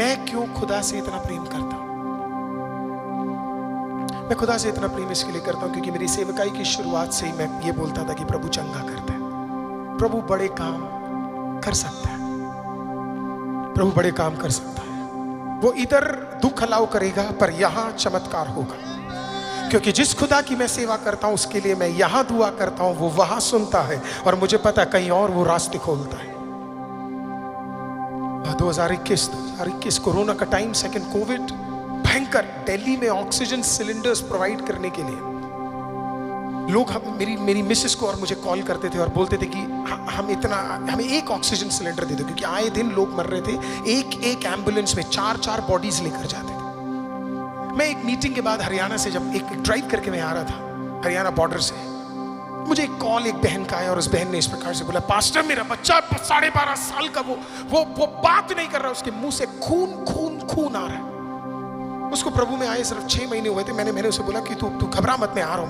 मैं क्यों खुदा से इतना प्रेम करता हूं? मैं खुदा से इतना प्रेम इसके लिए करता हूं क्योंकि मेरी सेवकाई की शुरुआत से ही मैं ये बोलता था कि प्रभु चंगा करता है, प्रभु बड़े काम कर सकता है, प्रभु बड़े काम कर सकता है। वो इधर दुख अलाउ करेगा पर यहां चमत्कार होगा, क्योंकि जिस खुदा की मैं सेवा करता हूं उसके लिए मैं यहां दुआ करता हूं, वो वहां सुनता है और मुझे पता कहीं और वो रास्ते खोलता है। 2021 कोरोना का टाइम, सेकंड कोविड, भयंकर। दिल्ली में ऑक्सीजन सिलेंडर्स प्रोवाइड करने के लिए लोग मेरी मिसेस को और मुझे कॉल करते थे और बोलते थे कि हमें एक ऑक्सीजन सिलेंडर दे दो, क्योंकि आए दिन लोग मर रहे थे। एक एम्बुलेंस में 4 बॉडीज लेकर जाते थे। मैं एक मीटिंग के बाद हरियाणा से जब एक ड्राइव करके मैं आ रहा था, हरियाणा बॉर्डर से, मुझे एक कॉल एक बहन का आया और उस बहन ने इस प्रकार से बोला, पास्टर मेरा बच्चा 12.5 साल का वो बात नहीं कर रहा, उसके मुंह से खून आ रहा है। उसको प्रभु में आए सिर्फ 6 महीने हुए थे। मैंने उसे बोला कि तू घबरा मत, मैं आ रहा हूँ,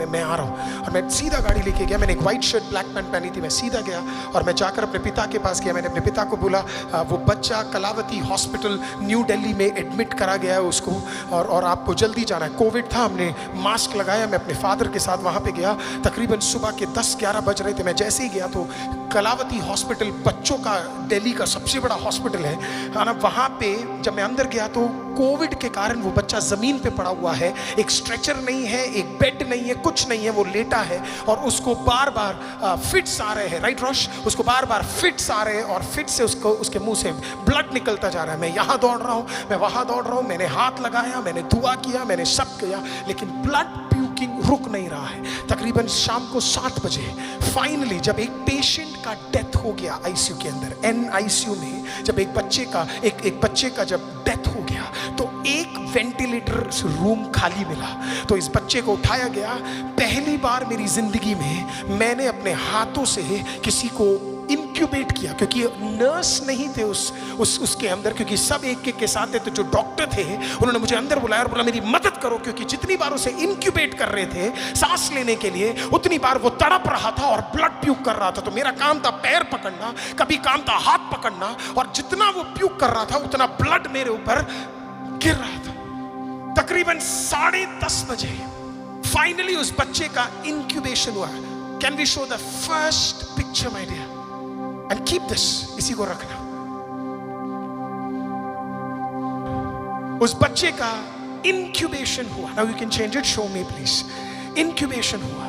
मैं आ रहा हूँ। और मैं सीधा गाड़ी लेके गया। मैंने एक वाइट शर्ट ब्लैक पैंट पहनी थी। मैं सीधा गया और मैं जाकर अपने पिता के पास गया। मैंने अपने पिता को बोला, वो बच्चा कलावती हॉस्पिटल न्यू दिल्ली में एडमिट करा गया है उसको, और आपको जल्दी जाना है। कोविड था, हमने मास्क लगाया। मैं अपने फादर के साथ वहाँ पे गया। तकरीबन सुबह के 10-11 बज रहे थे। मैं जैसे ही गया तो कलावती हॉस्पिटल बच्चों का दिल्ली का सबसे बड़ा हॉस्पिटल है ना। वहाँ पे जब मैं अंदर गया तो कोविड के कारण वो बच्चा जमीन पे पड़ा हुआ है। एक स्ट्रेचर नहीं है, एक बेड नहीं है, कुछ नहीं है, वो लेटा है और उसको बार बार फिट्स आ रहे हैं। राइट रोश, उसको बार बार फिट्स आ रहे हैं और फिट से उसके मुंह से ब्लड निकलता जा रहा है। मैं यहाँ दौड़ रहा हूँ, मैं वहाँ दौड़ रहा हूँ, मैंने हाथ लगाया, मैंने दुआ किया, मैंने सब किया, लेकिन ब्लड प्यूकिंग रुक नहीं रहा है। तकरीबन शाम को 7 बजे फाइनली जब एक पेशेंट का डेथ हो गया आईसीयू के अंदर, NICU में, जब एक बच्चे का जब डेथ हो गया तो एक वेंटिलेटर रूम खाली मिला। तो इस बच्चे को उठाया गया। पहली बार मेरी जिंदगी में मैंने अपने हाथों से किसी को इंक्यूबेट किया, क्योंकि नर्स नहीं थे उसके अंदर, क्योंकि सब एक के साथ थे। तो जो डॉक्टर थे उन्होंने मुझे अंदर बुलाया और बोला मेरी मदद करो, क्योंकि जितनी बार उसे इंक्यूबेट कर रहे थे सांस लेने के लिए, उतनी बार वो तड़प रहा था और ब्लड प्यूक कर रहा था। तो मेरा काम था पैर पकड़ना, कभी काम था हाथ पकड़ना, और जितना वो प्यूक कर रहा था उतना ब्लड मेरे ऊपर गिर रहा था। तकरीबन 10:30 बजे फाइनली उस बच्चे का इंक्यूबेशन हुआ। Can we show the first picture my dear and keep this, इसी को रखना। उस बच्चे का इंक्यूबेशन हुआ। Now you can change it, show me please. Incubation हुआ।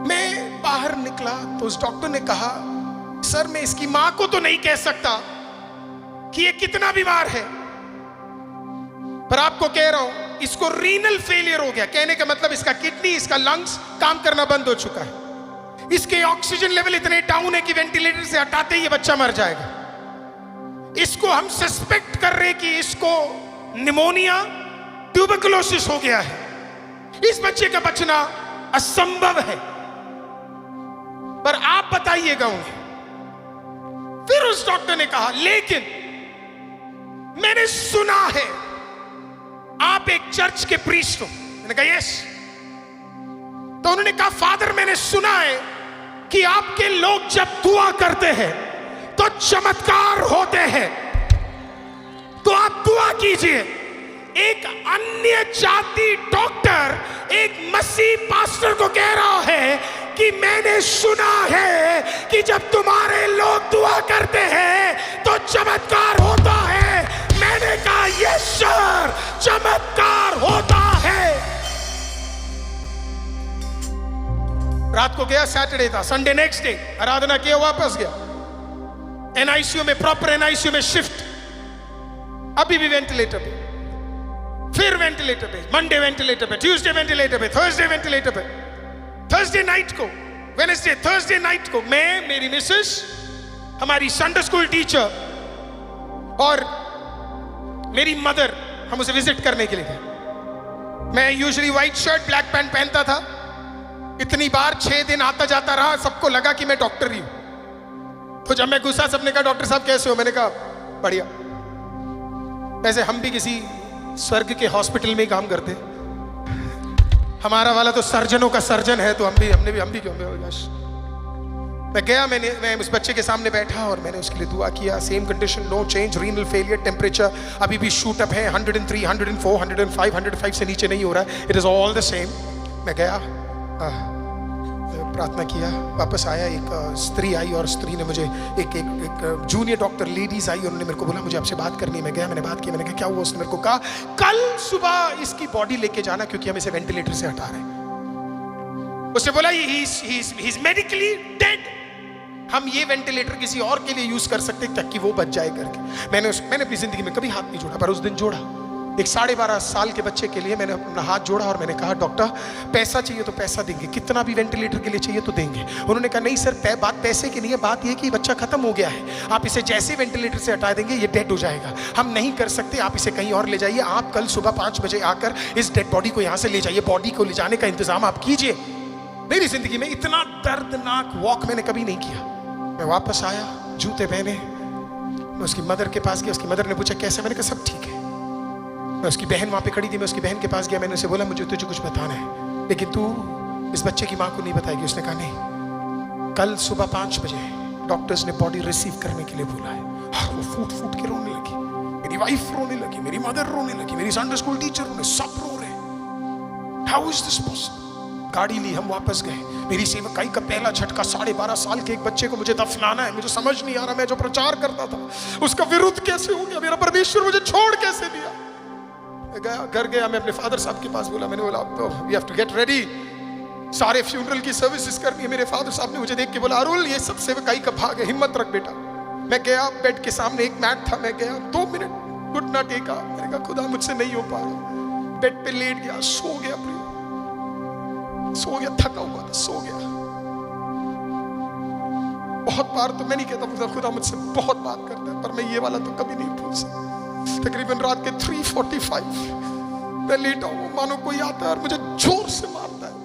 मैं बाहर निकला तो उस डॉक्टर ने कहा, सर मैं इसकी मां को तो नहीं कह सकता कि ये कितना बीमार है, पर आपको कह रहा हूं इसको रीनल फेलियर हो गया। कहने का मतलब इसका किडनी, इसका लंग्स काम करना बंद हो चुका है। इसके ऑक्सीजन लेवल इतने डाउन है कि वेंटिलेटर से हटाते ही ये बच्चा मर जाएगा। इसको हम सस्पेक्ट कर रहे कि इसको निमोनिया, ट्यूबरकुलोसिस हो गया है। इस बच्चे का बचना असंभव है, पर आप बताइएगा उन्हें। फिर उस डॉक्टर ने कहा, लेकिन मैंने सुना है आप एक चर्च के प्रीस्ट हो। मैंने कहा यस। तो उन्होंने कहा, फादर मैंने सुना है कि आपके लोग जब दुआ करते हैं तो चमत्कार होते हैं, तो आप दुआ कीजिए। एक अन्य जाति डॉक्टर एक मसीह पास्टर को कह रहा है कि मैंने सुना है कि जब तुम्हारे लोग दुआ करते हैं तो चमत्कार होता है। मैंने कहा यस सर, चमत्कार होता है। रात को गया, सैटरडे था, संडे नेक्स्ट डे आराधना किया, वापस गया। NICU में, प्रॉपर NICU में शिफ्ट, अभी भी वेंटिलेटर पे, फिर वेंटिलेटर पे, मंडे वेंटिलेटर पे, ट्यूसडे वेंटिलेटर पे, थर्सडे वेंटिलेटर पे। थर्सडे नाइट को, वेडनेसडे, थर्सडे नाइट को मैं, मेरी मिसेस, हमारी संडे स्कूल टीचर और मेरी मदर, हम उसे विजिट करने के लिए गए। मैं usually white shirt black pant पहनता था। इतनी बार 6 दिन आता जाता रहा, सबको लगा कि मैं डॉक्टर ही हूं। तो जब मैं गुस्सा, सबने कहा डॉक्टर साहब कैसे हो? मैंने कहा बढ़िया। ऐसे हम भी किसी स्वर्ग के हॉस्पिटल में ही काम करते, हमारा वाला तो सर्जनों का सर्जन है, तो हम भी क्यों? मैं गया, मैं उस बच्चे के सामने बैठा और मैंने उसके लिए दुआ किया। Same condition, no change, renal failure, temperature अभी भी शूट अप है 103, 104, 105, 105 से नीचे नहीं हो रहा है, it is all the same. मैं गया, प्रार्थना किया, वापस आया। एक स्त्री आई और स्त्री ने मुझे एक जूनियर डॉक्टर लेडीज आई, उन्होंने मेरे को बोला मुझे आपसे बात करनी है। मैं गया, मैंने बात की, मैंने कहा क्या हुआ? उसने मेरे को कहा कल सुबह इसकी बॉडी लेके जाना क्योंकि हम इसे वेंटिलेटर से हटा रहे हैं। उसने बोला ही इज मेडिकली डेड, हम ये वेंटिलेटर किसी और के लिए यूज कर सकते ताकि वो बच जाए करके। मैंने अपनी जिंदगी में कभी हाथ नहीं जोड़ा, पर उस दिन जोड़ा। एक 12.5 साल के बच्चे के लिए मैंने अपना हाथ जोड़ा और मैंने कहा डॉक्टर पैसा चाहिए तो पैसा देंगे, कितना भी वेंटिलेटर के लिए चाहिए तो देंगे। उन्होंने कहा नहीं सर, बात पैसे की नहीं है, बात यह कि बच्चा खत्म हो गया है, आप इसे जैसे वेंटिलेटर से हटा देंगे ये डेड हो जाएगा, हम नहीं कर सकते, आप इसे कहीं और ले जाइए। आप कल सुबह 5 बजे आकर इस डेड बॉडी को यहाँ से ले जाइए, बॉडी को ले जाने का इंतजाम आप कीजिए। मेरी जिंदगी में इतना दर्दनाक वॉक मैंने कभी नहीं किया। मैं वापस आया, जूते पहने, मैं उसकी मदर के पास गया। उसकी मदर ने पूछा कैसे? मैंने कहा सब ठीक है। मैं उसकी बहन वहाँ पे खड़ी थी, मैं उसकी बहन के पास गया, मैंने उसे बोला मुझे तुझे कुछ बताना है लेकिन तू इस बच्चे की माँ को नहीं बताएगी। उसने कहा नहीं, कल सुबह 5 बजे डॉक्टर्स ने बॉडी रिसीव करने के लिए बोला है। वो फूट फूट के रोने लगी, मेरी वाइफ रोने लगी, मेरी मदर रोने लगी, मेरी संडे स्कूल टीचर रोने, सब रो रहे। How is this possible? गाड़ी ली, हम वापस गए। मेरी सेवकाई का पहला झटका, 12.5 साल के एक बच्चे को मुझे दफनाना है। मुझे समझ नहीं आ रहा, मैं जो प्रचार करता था उसका विरुद्ध कैसे हो गया, मेरा परमेश्वर मुझे छोड़ कैसे दिया। मैं गया, घर गया, मैं अपने फादर साहब के पास बोला, मैंने बोला we have to get ready, सारे फ्यूनरल की सर्विसेज करनी है। मेरे फादर साहब ने मुझे देख के बोला अरुल ये सब सेवकाई का भाग है, हिम्मत रख बेटा। मैं गया, बेड के सामने एक मैट था, मैं गया, 2 मिनट घुटना टेका, मैंने कहा खुदा मुझसे नहीं हो पा रहा। बेड पे लेट गया, सो गया, सो गया, थका हुआ था, सो गया। बहुत बार तो मैं नहीं कहता खुदा मुझसे बहुत बात करता है, पर मैं ये वाला तो कभी नहीं भूल सकता। तकरीबन रात के 3:45 मैं लेटा हूं, मानो कोई आता है और मुझे जोर से मारता है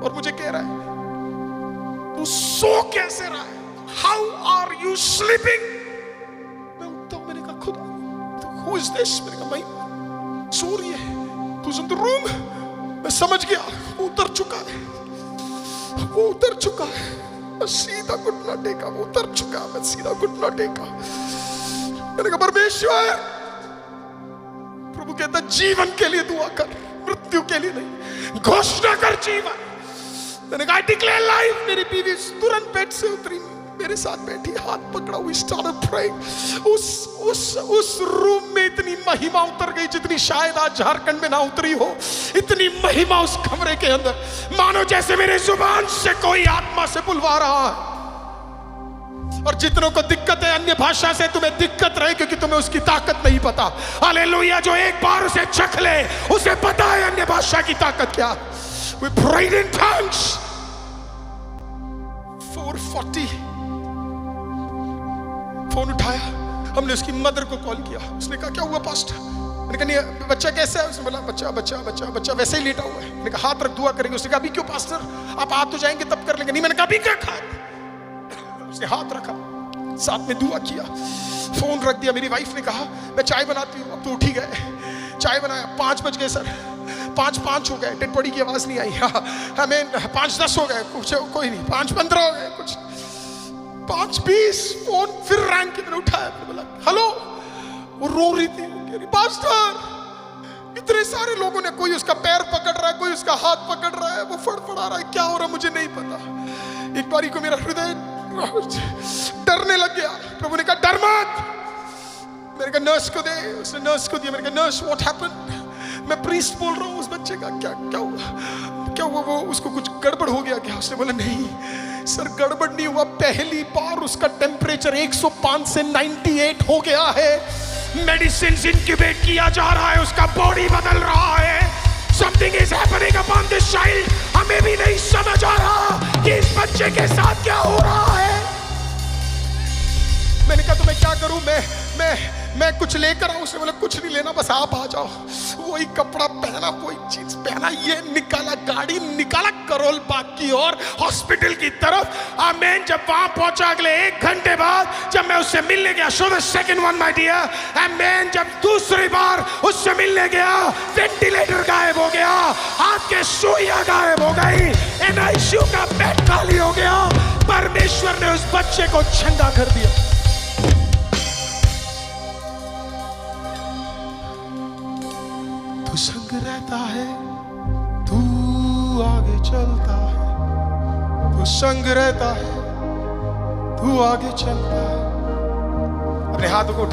और मुझे कह रहा है तू सो कैसे रहा है, हाउ आर यू स्लीपिंग? मैं उठता हूं, मैंने कहा खुदा हु इज दिस? मैंने कहा मैं सो रही है, तू इन द रूम। मैं समझ गया वो उतर चुका है, वो उतर चुका है। मैं सीधा घुटना टेका, वो उतर चुका, मैं सीधा घुटना टेका। मैंने कहा परमेश्वर, प्रभु कहता जीवन के लिए दुआ कर, मृत्यु के लिए नहीं। घोषणा कर जीवन। मैंने कहा डिक्लेयर लाइफ। मेरी बीवी तुरंत बेड से उतरी, मेरे साथ बैठी, हाथ पकड़ा, we started praying। उस रूम में इतनी महिमा उतर गई जितनी शायद आज झारखंड में ना उतरी हो। इतनी महिमा उस कमरे के अंदर, मानो जैसे मेरे जुबान से कोई आत्मा से बुलवा रहा है। और जितनों को दिक्कत है अन्य भाषा से, तुम्हें दिक्कत रहे क्योंकि तुम्हें उसकी ताकत नहीं पता। हालेलुया, जो एक बार उसे चख ले उसे पता है अन्य भाषा की ताकत क्या। We prayed in tongues। 4:40 phone उठाया, हमने उसकी मदर को कॉल किया। उसने कहा क्या हुआ पास्टर? मैंने कहा नहीं, बच्चा कैसा है? उसने बोला बच्चा बच्चा बच्चा बच्चा वैसे ही लेटा हुआ है। मैंने कहा हाथ रख, दुआ करेंगे। उसने कहा अभी क्यों पास्टर, आप हाथ तो जाएंगे तब कर लेंगे। नहीं, मैंने कहा अभी क्या हाथ? उसने हाथ रखा, साथ में दुआ किया, फोन रख दिया। मेरी वाइफ ने कहा मैं चाय बनाती हूँ, अब तो उठ ही गए। चाय बनाया, 5 बज गए सर, 5:05 हो गए, डेड बॉडी की आवाज नहीं आई। हमें 5:10 हो गए, कुछ कोई नहीं, 5:15 हो गए, कुछ 5:20 फोन फिर रैंक के। मैंने उठाया, मैंने बोला हेलो। वो रो रही थी, पास्टर इतने सारे लोगों ने, कोई उसका पैर पकड़ रहा है, कोई उसका हाथ पकड़ रहा है, वो फड़फड़ा रहा है, क्या हो रहा है मुझे नहीं पता। एक बारी को मेरा हृदय डरने लग गया। प्रभु ने कहा डर मत। मैंने कहा नर्स को दे। उसने नर्स को दिया। मैंने कहा नर्स व्हाट हैपेंड? मैं प्रीस्ट बोल रहा हूँ, उस बच्चे का क्या क्या हुआ, क्या हुआ? वो उसको कुछ गड़बड़ हो गया क्या? उसने बोला नहीं सर गड़बड़ नहीं हुआ, पहली बार उसका टेम्परेचर 105 से 98 हो गया है। मेडिसिन इंक्यूबेट किया जा रहा है, उसका बॉडी बदल रहा है। Something is happening upon this child। हमें भी नहीं समझ आ रहा कि इस बच्चे के साथ क्या हो रहा है। मैंने कहा तो मैं क्या करूं, मैं कुछ लेकर आऊं? उसने बोला कुछ नहीं लेना, बस आप आ जाओ। वही कपड़ा पहना, वही चीज पहना, ये निकाला, गाड़ी निकाला करोल बाग की और हॉस्पिटल की तरफ। आमेन। जब वहां पहुंचा अगले 1 घंटे बाद, जब मैं उससे मिलने गया, show the second one my dear, amen, जब दूसरी बार उससे मिलने गया, वेंटिलेटर गायब हो गया, हाथ के सुइयां गायब हो गई, NICU का बेड खाली हो गया। परमेश्वर ने उस बच्चे को चंगा कर दिया। तू संग रहता है, तू आगे चलता है, तू संग रहता है, तू आगे चलता है। अपने हाथों को